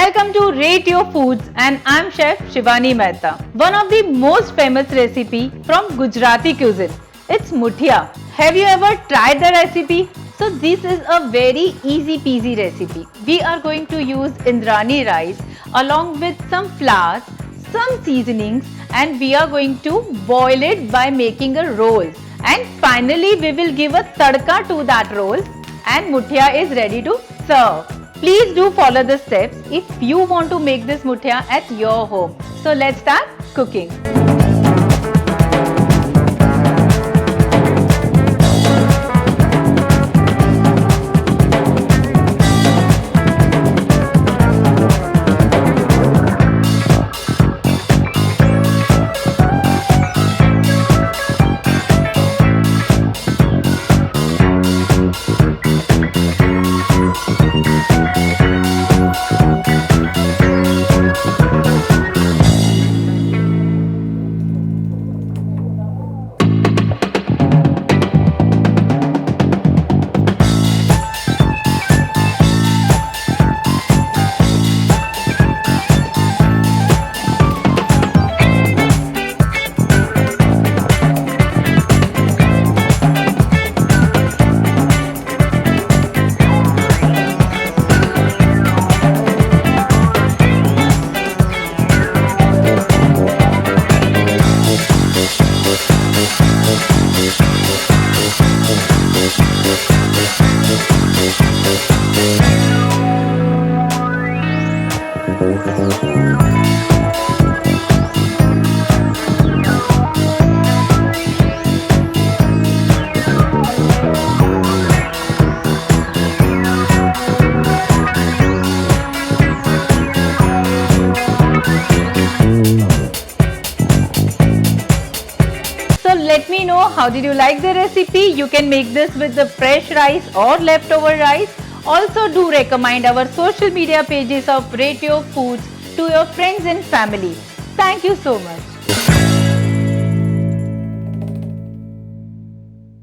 Welcome to Rate Your Foods and I'm Chef Shivani Mehta. One of the most famous recipe from Gujarati cuisine. It's muthia. Have you ever tried the recipe? So this is a very easy peasy recipe. We are going to use Indrani rice along with some flour, some seasonings, and we are going to boil it by making a roll. And finally we will give a tadka to that roll and muthia is ready to serve. Please do follow the steps if you want to make this muthia at your home. So let's start cooking. So let me know how did you like the recipe. You can make this with the fresh rice or leftover rice. Also do recommend our social media pages of Rate Your Foods to your friends and family. Thank you so much.